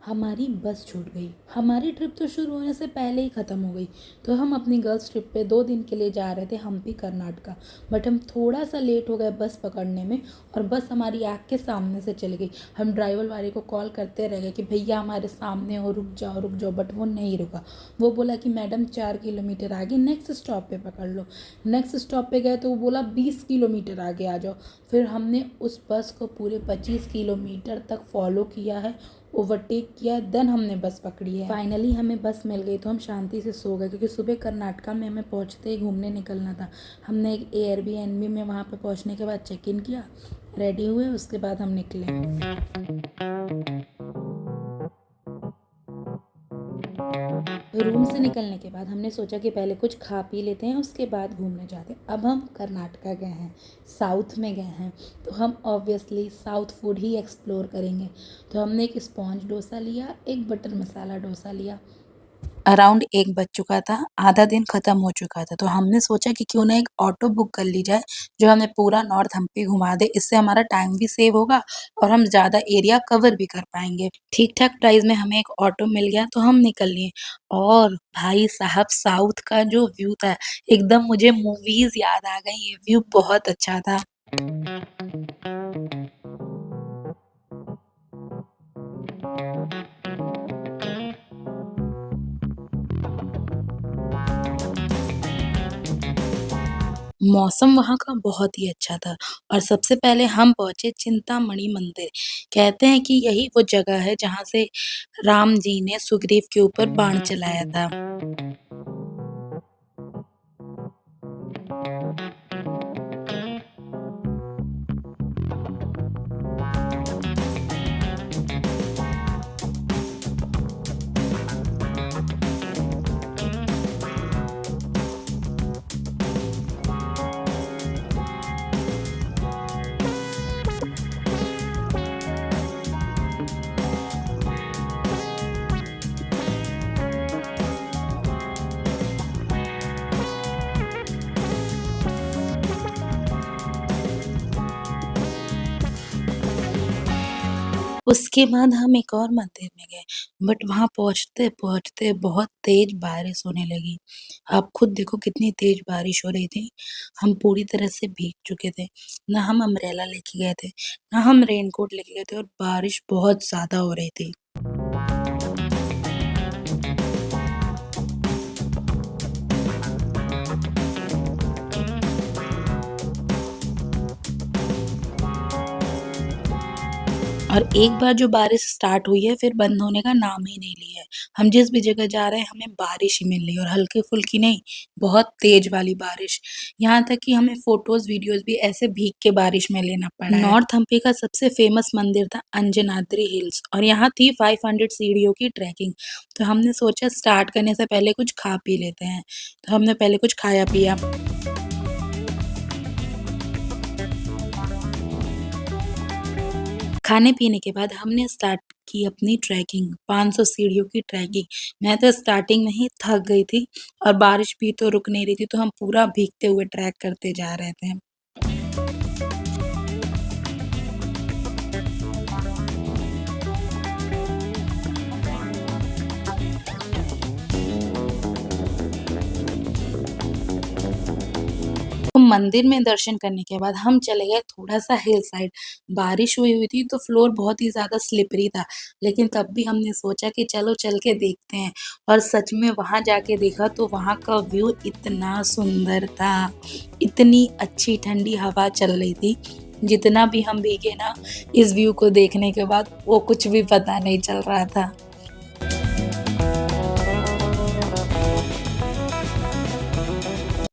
हमारी बस छूट गई। हमारी ट्रिप तो शुरू होने से पहले ही ख़त्म हो गई। तो हम अपनी गर्ल्स ट्रिप पे 2 दिन के लिए जा रहे थे हम्पी कर्नाटका। बट हम थोड़ा सा लेट हो गए बस पकड़ने में और बस हमारी आँख के सामने से चली गई। हम ड्राइवर वाले को कॉल करते रह गए कि भैया हमारे सामने हो, रुक जाओ, बट वो नहीं रुका। वो बोला कि मैडम 4 किलोमीटर आगे नेक्स्ट स्टॉप पे पकड़ लो। नेक्स्ट स्टॉप पे गए तो वो बोला 20 किलोमीटर आगे आ जाओ। फिर हमने उस बस को पूरे 25 किलोमीटर तक फॉलो किया है, ओवरटेक किया, देन हमने बस पकड़ी है। फाइनली हमें बस मिल गई तो हम शांति से सो गए, क्योंकि सुबह कर्नाटका में हमें पहुंचते ही घूमने निकलना था। हमने एक एयरबीएनबी में वहाँ पे पहुंचने के बाद चेक इन किया, रेडी हुए, उसके बाद हम निकले। रूम से निकलने के बाद हमने सोचा कि पहले कुछ खा पी लेते हैं, उसके बाद घूमने जाते हैं। अब हम कर्नाटका गए हैं, साउथ में गए हैं, तो हम ऑब्वियसली साउथ फूड ही एक्सप्लोर करेंगे। तो हमने एक स्पॉन्ज डोसा लिया, एक बटर मसाला डोसा लिया। अराउंड 1 बज चुका था, आधा दिन खत्म हो चुका था, तो हमने सोचा कि क्यों ना एक ऑटो बुक कर ली जाए, जो हमें पूरा नॉर्थ हम्पी घुमा दे। इससे हमारा टाइम भी सेव होगा और हम ज़्यादा एरिया कवर भी कर पाएँगे। ठीक-ठाक प्राइस में हमें एक ऑटो मिल गया तो हम निकल लिए। और भाई साहब, साउथ का जो व्यू था, एकदम मुझे मूवीज़ याद आ गई। ये व्यू बहुत अच्छा था। मौसम वहाँ का बहुत ही अच्छा था और सबसे पहले हम पहुँचे चिंतामणि मंदिर। कहते हैं कि यही वो जगह है जहाँ से राम जी ने सुग्रीव के ऊपर बाण चलाया था। उसके बाद हम एक और मंदिर में गए, बट वहाँ पहुँचते-पहुँचते बहुत तेज़ बारिश होने लगी। आप खुद देखो कितनी तेज़ बारिश हो रही थी। हम पूरी तरह से भीग चुके थे। ना हम अम्ब्रेला लेके गए थे, ना हम रेनकोट लेके गए थे और बारिश बहुत ज़्यादा हो रही थी। और एक बार जो बारिश स्टार्ट हुई है, फिर बंद होने का नाम ही नहीं लिया है। हम जिस भी जगह जा रहे हैं, हमें बारिश ही मिल रही है और हल्की-फुल्की नहीं, बहुत तेज़ वाली बारिश। यहाँ तक कि हमें फ़ोटोज़, वीडियोज़ भी ऐसे भीग के बारिश में लेना पड़ा है। नॉर्थ हम्पी का सबसे फ़ेमस मंदिर था अंजनाद्री हिल्स और यहाँ थी 500 सीढ़ियों की ट्रैकिंग। तो हमने सोचा स्टार्ट करने से पहले कुछ खा पी लेते हैं। तो हमने पहले कुछ खाया-पिया। खाने-पीने के बाद हमने स्टार्ट की अपनी ट्रैकिंग, 500 सीढ़ियों की ट्रैकिंग। मैं तो स्टार्टिंग में ही थक गई थी और बारिश भी तो रुक नहीं रही थी, तो हम पूरा भीगते हुए ट्रैक करते जा रहे थे। तो मंदिर में दर्शन करने के बाद हम चले गए थोड़ा-सा हिल साइड। बारिश हुई हुई थी तो फ्लोर बहुत ही ज़्यादा स्लिपरी था, लेकिन तब भी हमने सोचा कि चलो चल के देखते हैं और सच में वहाँ जाके देखा तो वहाँ का व्यू इतना सुंदर था। इतनी अच्छी ठंडी हवा चल रही थी। जितना भी हम भीगे ना, इस व्यू को देखने के बाद वो कुछ भी पता नहीं चल रहा था।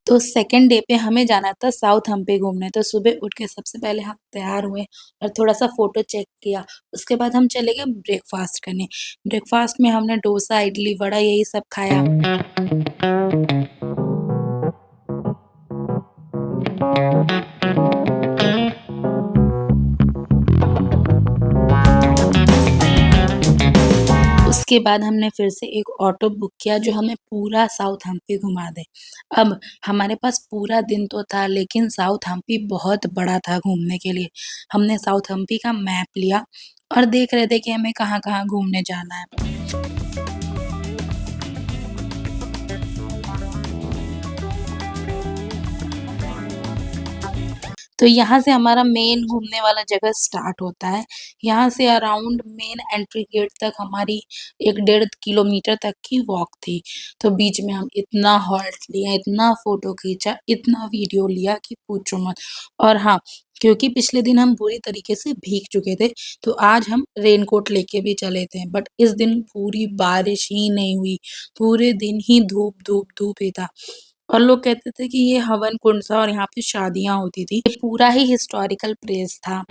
तो सेकंड डे पे हमें जाना था साउथ हम्पी घूमने, तो सुबह उठ के सबसे पहले हम तैयार हुए और थोड़ा-सा फ़ोटो चेक किया। उसके बाद हम चले गए ब्रेकफ़ास्ट करने। ब्रेकफ़ास्ट में हमने डोसा, इडली, वड़ा यही सब खाया। उसके बाद हमने फिर से एक ऑटो बुक किया जो हमें पूरा साउथ हम्पी घुमा दे। अब हमारे पास पूरा दिन तो था, लेकिन साउथ हम्पी बहुत बड़ा था घूमने के लिए। हमने साउथ हम्पी का मैप लिया और देख रहे थे कि हमें कहाँ-कहाँ घूमने जाना है। तो यहाँ से हमारा मेन घूमने वाला जगह स्टार्ट होता है। यहाँ से अराउंड मेन एंट्री गेट तक हमारी 1 डेढ़ किलोमीटर तक की वॉक थी। तो बीच में हम इतना हॉल्ट लिए, इतना फ़ोटो खींचा, इतना वीडियो लिया कि पूछो मत। और हाँ, क्योंकि पिछले दिन हम बुरी तरीके से भीग चुके थे, तो आज हम रेनकोट लेके भी चले थे। बट इस दिन पूरी बारिश ही नहीं हुई, पूरे दिन ही धूप, धूप, धूप ही था। और लोग कहते थे कि ये हवन कुंड था और यहाँ पे शादियाँ होती थी। ये पूरा ही हिस्टोरिकल प्लेस था।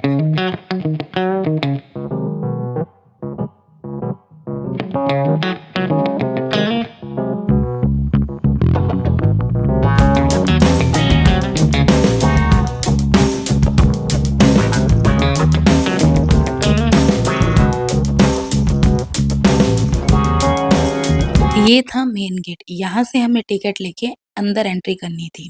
ये था मेन गेट, यहाँ से हमें टिकट लेके अंदर एंट्री करनी थी।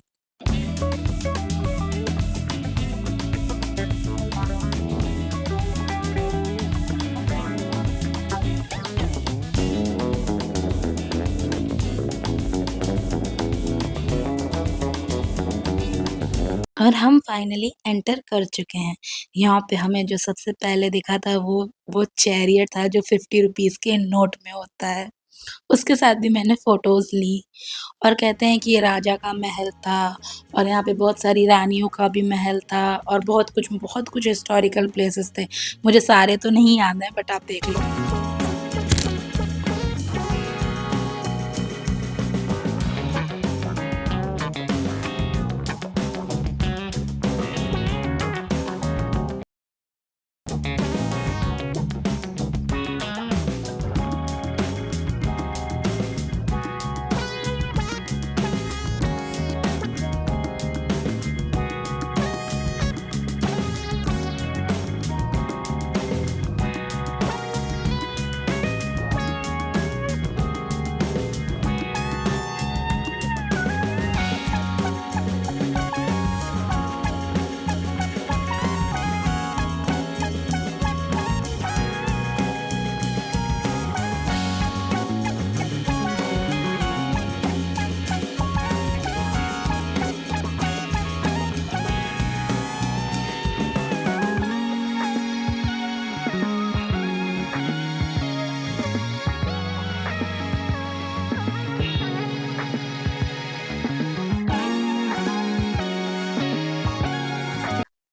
और हम फाइनली एंटर कर चुके हैं। यहाँ पे हमें जो सबसे पहले दिखा था वो चैरियट था जो 50 रुपीज़ के नोट में होता है। उसके साथ भी मैंने फ़ोटोज़ ली और कहते हैं कि ये राजा का महल था और यहाँ पे बहुत सारी रानियों का भी महल था और बहुत कुछ हिस्टोरिकल प्लेसेस थे। मुझे सारे तो नहीं याद हैं बट आप देख लो।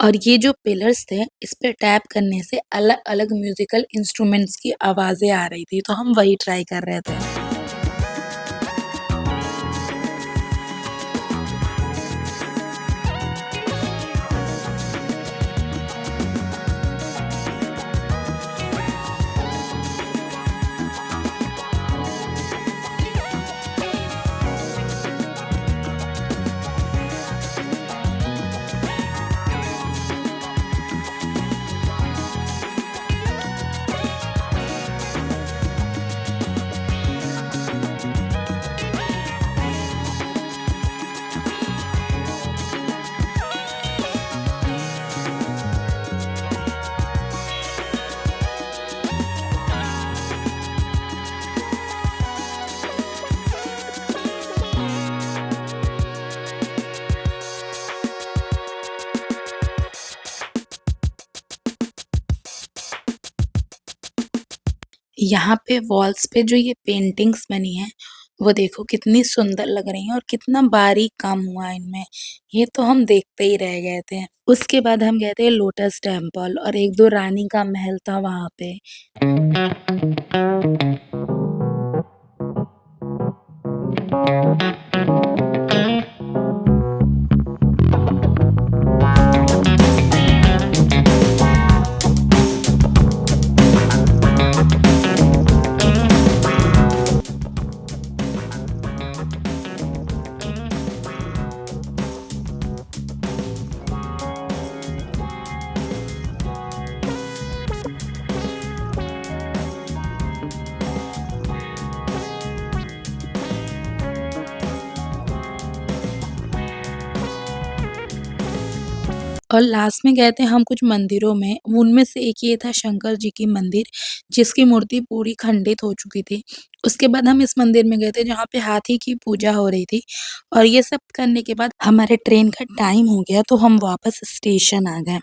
और ये जो पिलर्स थे, इस पे टैप करने से अलग-अलग म्यूज़िकल इंस्ट्रूमेंट्स की आवाज़ें आ रही थी, तो हम वही ट्राई कर रहे थे। यहाँ पे वॉल्स पे जो ये पेंटिंग्स बनी हैं, वो देखो कितनी सुंदर लग रही हैं और कितना बारीक काम हुआ है इनमें। ये तो हम देखते ही रह गए थे। उसके बाद हम गए थे लोटस टेम्पल और 1-2 रानी का महल था वहाँ पे। और लास्ट में गए थे हम कुछ मंदिरों में, उनमें से एक ये था शंकर जी की मंदिर, जिसकी मूर्ति पूरी खंडित हो चुकी थी। उसके बाद हम इस मंदिर में गए थे जहाँ पे हाथी की पूजा हो रही थी और ये सब करने के बाद हमारे ट्रेन का टाइम हो गया तो हम वापस स्टेशन आ गए।